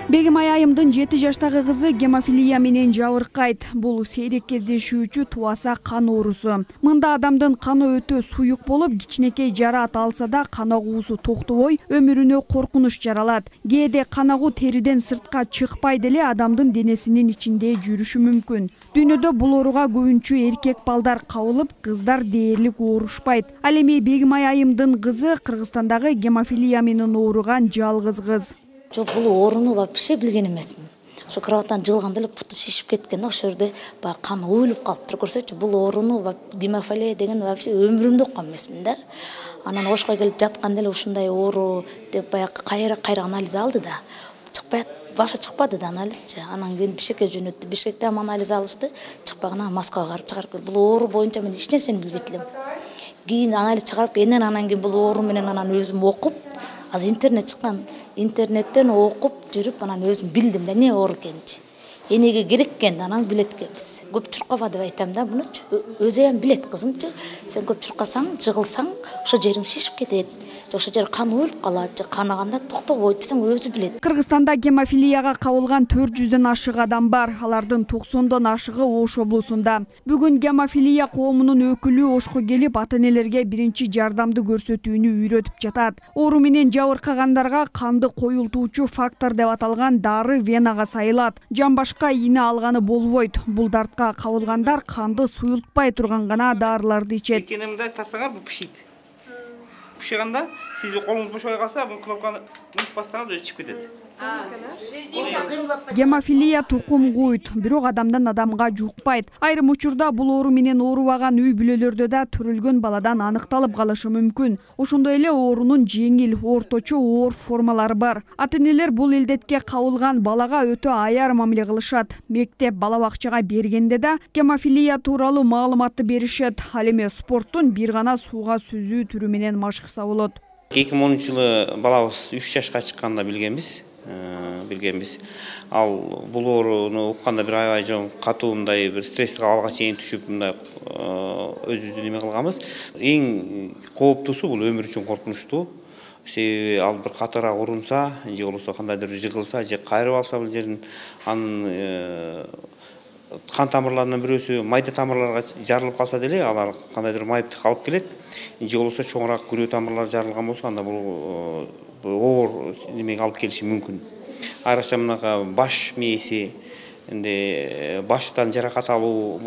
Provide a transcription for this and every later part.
Бегимай айымдын 7 жаштагы кызы гемофилия менен жабыркайт. Бул сейрек кездешүүчү туаса кан оорусу. Мында адамдын каны өтө суюк болуп, кичинекей жараат алса да кан агуусу токтобой, өмүрүнө коркунуч жаралат. Кээде кан агуу териден сыртка чыкпай деле адамдын денесинин ичинде жүрүшү мүмкүн. Дүйнөдө бул ооруга көбүнчө эркек балдар кабылып, кыздар дээрлик оорушпайт. Ал эми Бегимай айымдын кызы Кыргызстандагы гемофилия менен ооруган жалгыз кыз. Жоқ, бұл орыны вообще білген емесмін. Ошо кроваттан жылганда эле путу шишип кеткен, ошол жерде кан уюлуп калыптыр, көрсөчү. Бул орыны гемофилия деген вообще өмүрүмдө уккан эмесмин да. Анан ошко келип жатканда эле ушундай оору деп кайра анализ алды да. Чыкпай, башы чыкпады да анализчи. Анан кийин Бишкекке жөнөттү. Бишкекте анализ алышты. Чыкпаган Москвага барып чыгарып келди. Бул оору боюнча мен эч нерсени билбейт элем. Кийин анализ чыгарып келген, анан кийин бул оору менен анан өзүм окуп, азыр интернет чыккан. Интернеттен окуп жүрүп анан өзүм билдим да эмне оору экенин. Энеге керек экен, анан билет экенбиз. Көп чуркаба деп айтам да, мунучу. Өзү эми билет кызымчы. Сен көп чуркасаң, жыгылсаң, ошо жериң шишип кетет. Ошо жер кан уюлуп калат, же канаганда токтобойт десең өзү билет. Кыргызстанда гемофилияга кабылган 400дөн ашык адам бар. Алардын 90дон ашыгы Ош облусунда. Бүгүн гемофилия коомунун өкүлү Ошко келип, ата-энелерге биринчи жардамды көрсөтүүнү үйрөтүп жатат. Оору менен жабыркагандарга канды коюлтуучу фактор деп аталган дары венага сайылат. Жамбашка ийне алганы болбойт. Бул дартка кабылгандар канды суюлтпай турган гана дарыларды ичет. Экенемде тасаңар бул пишит. Пишиганда сиз колуңуз бошой калса, бул кнопканы нуп бассаңыз өзү чыгып кетет. Гемофилия тукум куйт, бирок адамдан адамга жукпайт. Айрым учурда бул оору менен оорубаган үй бүлөлөрдө да төрөлгөн баладан аныкталып калышы мүмкүн. Ошондой эле оорунун жеңил, орточо оор формалары бар. Ата-энелер бул илдетке кабылган балага өтө аяр мамиле кылышат. Мектеп, бала бакчага бергенде да гемофилия тууралуу маалыматты беришет. Ал эми спорттун бир гана сууга сүзүү түрү менен машыкса болот. 2010-жылы балабыз 3 жашка чыкканда билгенбиз. Ал бул ооруну укканда бир аябай жоң катуу мындай бир стресске алга чейин түшүп мындай өзүбүздү неме кылганбыз. Эң кооптуусу бул өмүр үчүн коркунучтуу. Себеби ал бир катыраак урунса, же болбосо кандайдыр жыгылса, же кайрып алса бул жерин, анын кан тамырларынан бирөөсү майда тамырларга жарылып калса деле, алар кандайдыр майыптык алып келет. Же болбосо чоңураак күрөө тамырлары жарылган болсо, анда бул оор немеге алып келиши мүмкүн. Айрыкча мынакы баш мээси, баштан жаракат алуу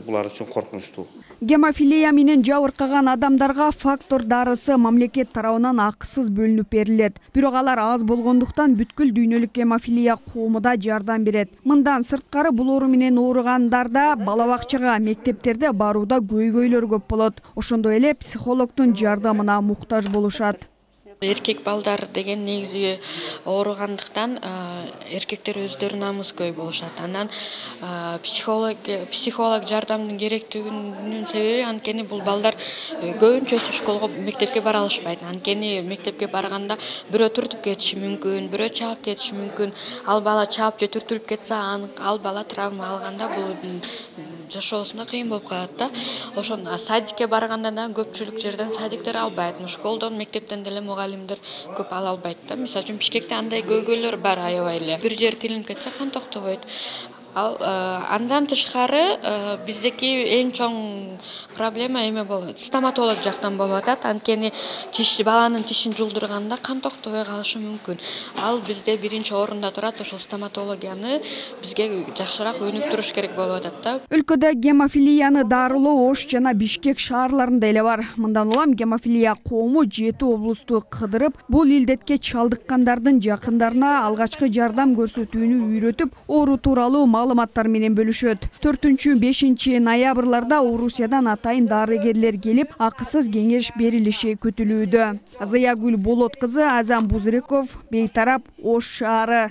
булар үчүн коркунучтуу. Гемофилия менен жабыркаган адамдарга фактор дарысы мамлекет тарабынан акысыз бөлүнүп берилет. Бирок алар аз болгондуктан бүткүл дүйнөлүк гемофилия коому да жардам берет. Мындан сырткары бул оору менен ооругандарда бала бакчага, мектептерде барууда көйгөйлөр көп болот. Ошондой эле психологдун жардамына муктаж болушат. Эркек балдар деген негизи ооругандыктан эркектер өздөрү намыскөй болушат. Анан психолог жардамдын керектигинин себеби анткени бул балдар көбүнчөсү школго, мектепке бара алышпайт. Анткени мектепке барганда бирөө түртүп кетиши мүмкүн, бирөө чаап кетиши мүмкүн. Ал бала чаап же түртүлүп кетсе, ал бала травма алганда бул жашоосунда кыйын болуп калат да. Ошон садикке барганда да көпчүлүк жерден садиктер албайт. Школдон, мектептен деле мугалимдер көп ала албайт да. Мисалы үчүн Бишкекте андай көйгөйлөр бар аябай эле. Бир жер тилинип кетсе кан токтобойт. Андан тышкары биздеки эң чоң проблема эме болот. Стоматолог жактан болуп атат. Анткени баланын тишин жулдурганда кан токтобой калышы мүмкүн. Ал бизде биринчи орунда турат. Ошол стоматологияны бизге жакшыраак өнүктүрүш керек болуп атат да. Өлкөдө гемофилияны дарылоо Ош жана Бишкек шаарларында эле бар. Мындан улам гемофилия коому 7 облусту кыдырып, бул илдетке чалдыккандардын жакындарына алгачкы жардам көрсөтүүнү үйрөтүп, оору тууралуу маалыматтар менен бөлүшөт. 4-5 ноябрларда Орусиядан атайын дарыгерлер келип, акысыз кеңеш берилиши күтүлүүдө. Заягүл Болот кызы, Азам Бузреков, Бейтарап, Ош шаары.